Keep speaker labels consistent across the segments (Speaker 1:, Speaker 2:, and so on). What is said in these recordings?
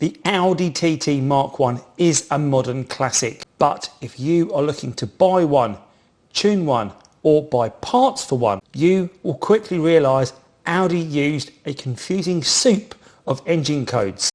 Speaker 1: The Audi TT Mk1 is a modern classic, but if you are looking to buy one, tune one, or buy parts for one, you will quickly realise Audi used a confusing soup of engine codes.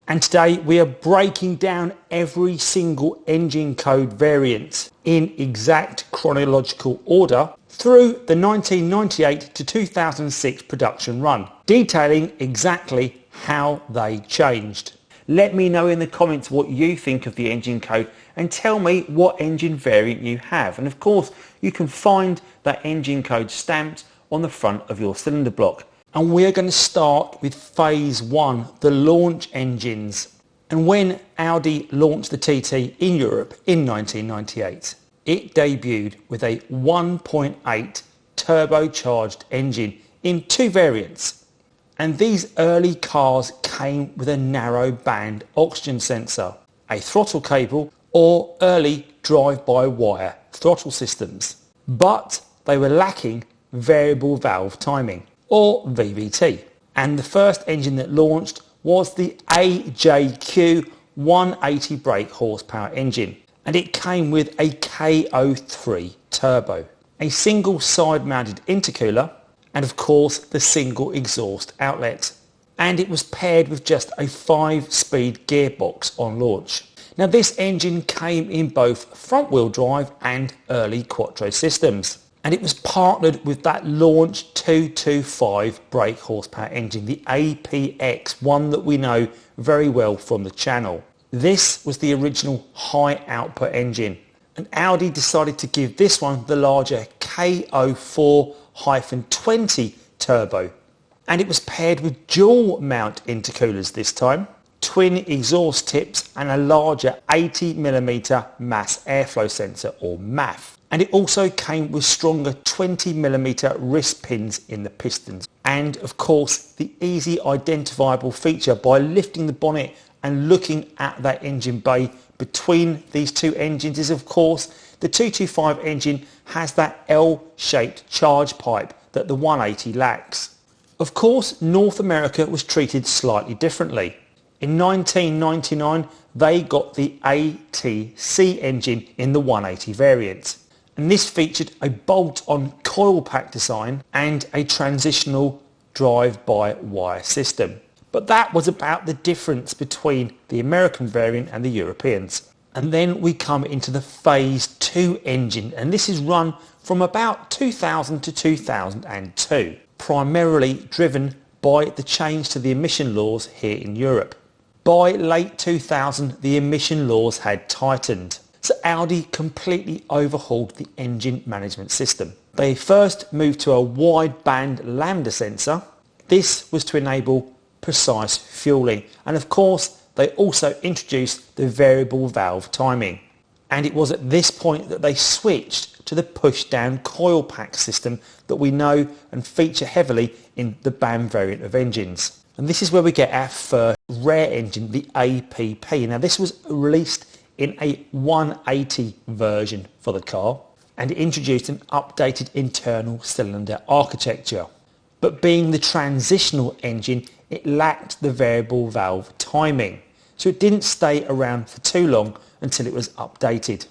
Speaker 1: And today we are breaking down every single engine code variant in exact chronological order through the 1998 to 2006 production run, detailing exactly how they changed. Let me know in the comments what you think of the engine code and tell me what engine variant you have. And of course, you can find that engine code stamped on the front of your cylinder block. And we're going to start with phase 1, the launch engines. And when Audi launched the TT in Europe in 1998, it debuted with a 1.8 turbocharged engine in 2 variants. And these early cars came with a narrow band oxygen sensor, a throttle cable, or early drive-by-wire throttle systems. But they were lacking variable valve timing, or VVT. And the first engine that launched was the AJQ 180 brake horsepower engine. And it came with a K03 turbo, a single side mounted intercooler, and of course the single exhaust outlet. And it was paired with just a 5-speed gearbox on launch. Now this engine came in both front wheel drive and early Quattro systems. And it was partnered with that launch 225 brake horsepower engine, the APX, one that we know very well from the channel. This was the original high output engine, and Audi decided to give this one the larger K04-20 turbo. And it was paired with dual mount intercoolers this time, twin exhaust tips and a larger 80mm mass airflow sensor, or MAF. And it also came with stronger 20mm wrist pins in the pistons. And of course, the easy identifiable feature by lifting the bonnet and looking at that engine bay between these two engines is, of course, the 225 engine has that L-shaped charge pipe that the 180 lacks. Of course, North America was treated slightly differently. In 1999, they got the ATC engine in the 180 variant. And this featured a bolt-on coil pack design and a transitional drive-by-wire system. But that was about the difference between the American variant and the Europeans. And then we come into the phase 2 engine, and this is run from about 2000 to 2002, primarily driven by the change to the emission laws here in Europe. By late 2000, the emission laws had tightened. So Audi completely overhauled the engine management system. They first moved to a wideband lambda sensor. This was to enable precise fueling, and of course they also introduced the variable valve timing. And it was at this point that they switched to the push-down coil pack system that we know and feature heavily in the BAM variant of engines. And this is where we get our first rare engine, the APP. Now this was released in a 180 version for the car, and it introduced an updated internal cylinder architecture. But being the transitional engine, it lacked the variable valve timing, so it didn't stay around for too long until it was updated.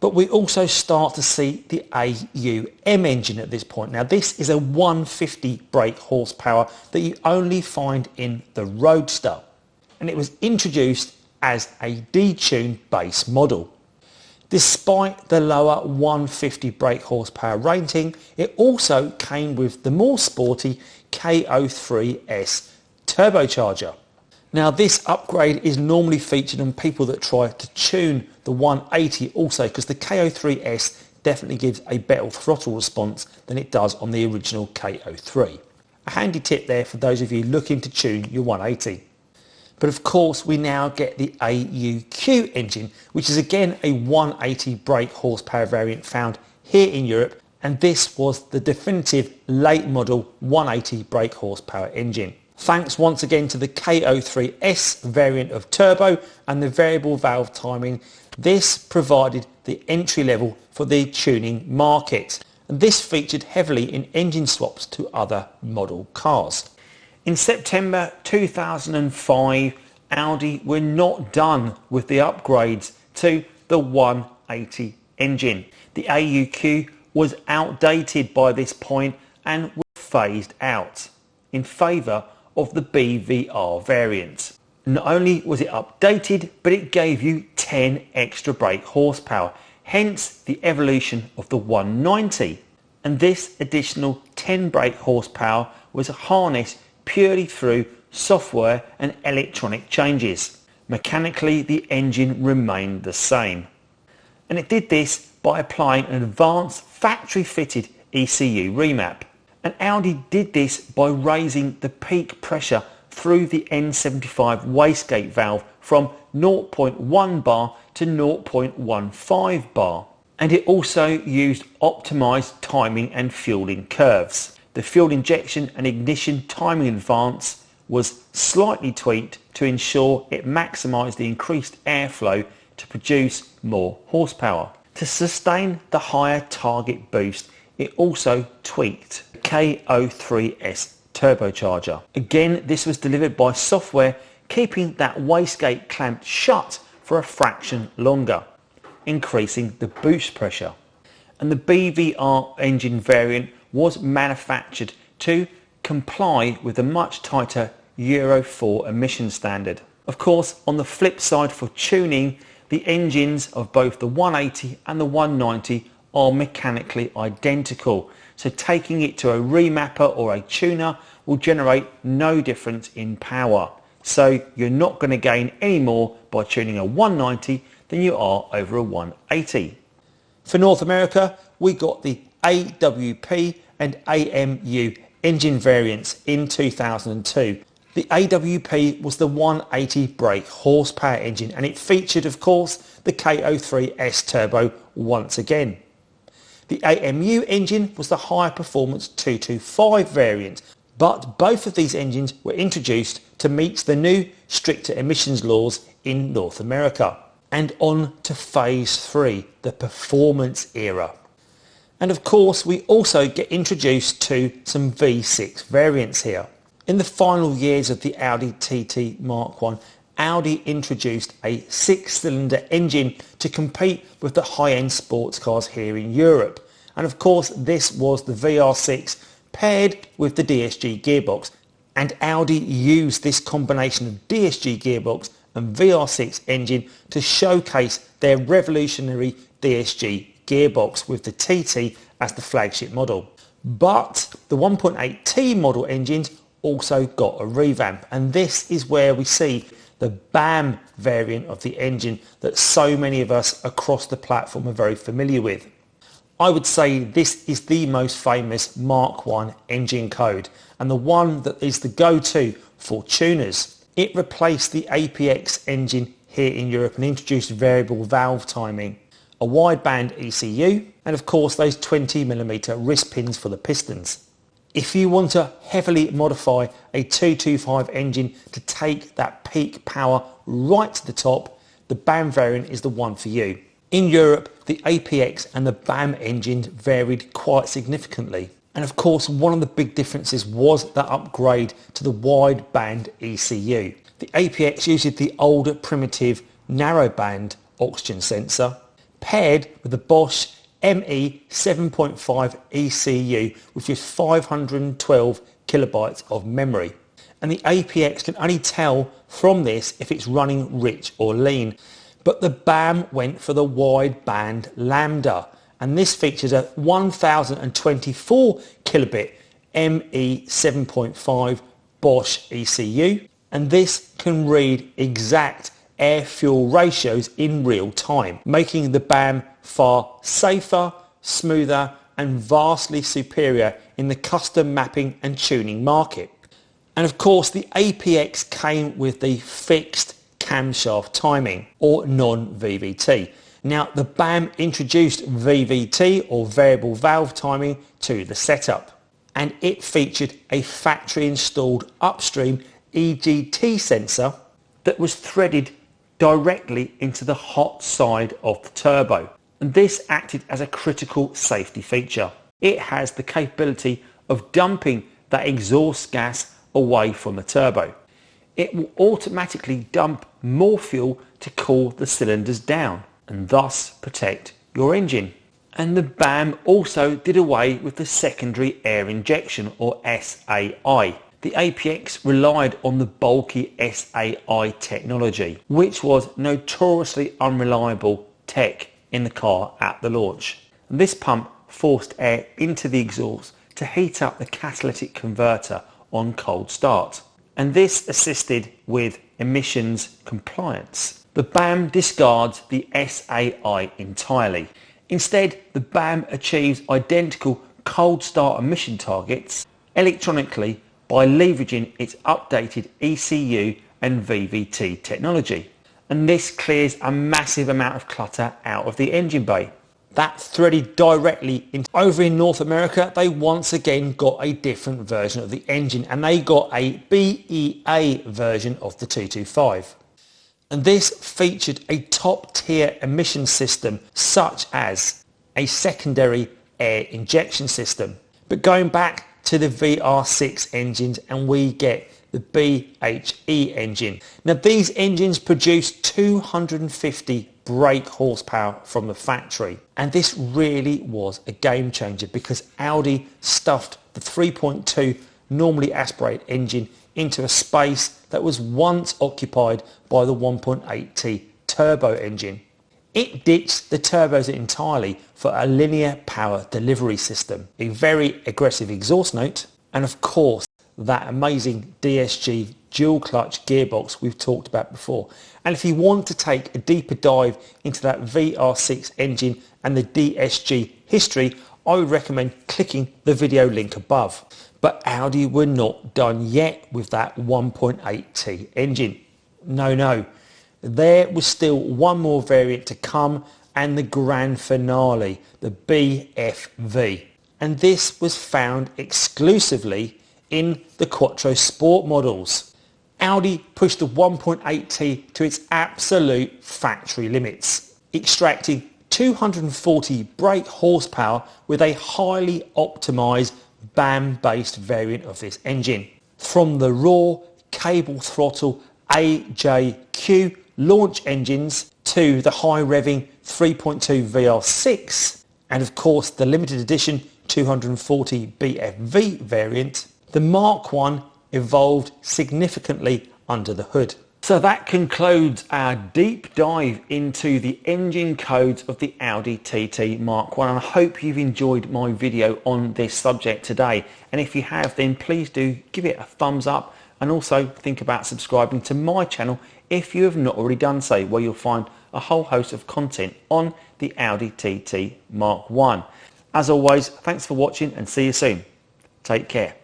Speaker 1: But we also start to see the AUM engine at this point. Now this is a 150 brake horsepower that you only find in the Roadster, and it was introduced as a detuned base model. Despite the lower 150 brake horsepower rating, it also came with the more sporty K03S turbocharger. Now this upgrade is normally featured on people that try to tune the 180 also, because the K03S definitely gives a better throttle response than it does on the original K03. A handy tip there for those of you looking to tune your 180. But of course we now get the AUQ engine, which is again a 180 brake horsepower variant found here in Europe, and this was the definitive late model 180 brake horsepower engine. Thanks once again to the K03S variant of turbo and the variable valve timing, this provided the entry level for the tuning market. and this featured heavily in engine swaps to other model cars. In September 2005, Audi were not done with the upgrades to the 180 engine. The AUQ was outdated by this point and was phased out in favour of the BVR variant. Not only was it updated, but it gave you 10 extra brake horsepower, hence the evolution of the 190. And this additional 10 brake horsepower was harnessed purely through software and electronic changes. Mechanically, the engine remained the same. And it did this by applying an advanced factory-fitted ECU remap. And Audi did this by raising the peak pressure through the N75 wastegate valve from 0.1 bar to 0.15 bar. And it also used optimized timing and fueling curves. The fuel injection and ignition timing advance was slightly tweaked to ensure it maximized the increased airflow to produce more horsepower. To sustain the higher target boost, it also tweaked the K03S turbocharger. Again, this was delivered by software, keeping that wastegate clamped shut for a fraction longer, increasing the boost pressure. And the BVR engine variant was manufactured to comply with a much tighter Euro 4 emission standard. Of course, on the flip side for tuning, the engines of both the 180 and the 190 are mechanically identical, so taking it to a remapper or a tuner will generate no difference in power. So you're not going to gain any more by tuning a 190 than you are over a 180. For North America, we got the AWP and AMU engine variants in 2002. The AWP was the 180 brake horsepower engine, and it featured, of course, the K03S turbo once again. The AMU engine was the higher performance 225 variant, but both of these engines were introduced to meet the new stricter emissions laws in North America. And on to phase 3, the performance era. And of course, we also get introduced to some V6 variants here. In the final years of the Audi TT Mk1, Audi introduced a 6-cylinder engine to compete with the high-end sports cars here in Europe. And of course, this was the VR6 paired with the DSG gearbox. And Audi used this combination of DSG gearbox and VR6 engine to showcase their revolutionary DSG gearbox with the TT as the flagship model. But the 1.8T model engines also got a revamp, and this is where we see the BAM variant of the engine that so many of us across the platform are very familiar with. I would say this is the most famous Mk1 engine code and the one that is the go-to for tuners. It replaced the APX engine here in Europe and introduced variable valve timing, a wideband ECU, and of course those 20mm wrist pins for the pistons. If you want to heavily modify a 225 engine to take that peak power right to the top, the BAM variant is the one for you. In Europe, the APX and the BAM engines varied quite significantly. And of course, one of the big differences was the upgrade to the wideband ECU. The APX uses the older primitive narrowband oxygen sensor paired with the Bosch ME 7.5 ECU, which is 512 kilobytes of memory. And the APX can only tell from this if it's running rich or lean. But the BAM went for the wideband Lambda, and this features a 1024 kilobit ME 7.5 Bosch ECU, and this can read exact air-fuel ratios in real time, making the BAM far safer, smoother and vastly superior in the custom mapping and tuning market. And of course the APX came with the fixed camshaft timing or non-VVT. Now the BAM introduced VVT or variable valve timing to the setup, and it featured a factory installed upstream EGT sensor that was threaded directly into the hot side of the turbo, and this acted as a critical safety feature. It has the capability of dumping that exhaust gas away from the turbo. It will automatically dump more fuel to cool the cylinders down and thus protect your engine. And the BAM also did away with the secondary air injection, or SAI. The APX relied on the bulky SAI technology, which was notoriously unreliable tech in the car at the launch. And this pump forced air into the exhaust to heat up the catalytic converter on cold start, and this assisted with emissions compliance. The BAM discards the SAI entirely. Instead, the BAM achieves identical cold start emission targets electronically by leveraging its updated ECU and VVT technology, and this clears a massive amount of clutter out of the engine bay. That's threaded directly into. Over in North America, they once again got a different version of the engine, and they got a BEA version of the 225. And this featured a top tier emission system such as a secondary air injection system. But going back to the VR6 engines, and we get the BHE engine. Now these engines produce 250 brake horsepower from the factory, and this really was a game changer because Audi stuffed the 3.2 normally aspirated engine into a space that was once occupied by the 1.8T turbo engine. It ditched the turbos entirely for a linear power delivery system, a very aggressive exhaust note, and of course that amazing DSG dual clutch gearbox we've talked about before. And if you want to take a deeper dive into that VR6 engine and the DSG history, I would recommend clicking the video link above. But Audi were not done yet with that 1.8T engine. No. There was still one more variant to come, and the grand finale, the BFV. And this was found exclusively in the Quattro Sport models. Audi pushed the 1.8T to its absolute factory limits, extracting 240 brake horsepower with a highly optimized BAM-based variant of this engine. From the raw cable throttle AJQ launch engines to the high revving 3.2 VR6, and of course the limited edition 240 BFV variant, the Mk1 evolved significantly under the hood. So that concludes our deep dive into the engine codes of the Audi TT Mk1, and I hope you've enjoyed my video on this subject today. And if you have, then please do give it a thumbs up, and also think about subscribing to my channel if you have not already done so, where you'll find a whole host of content on the Audi TT Mk1. As always, thanks for watching and see you soon. Take care.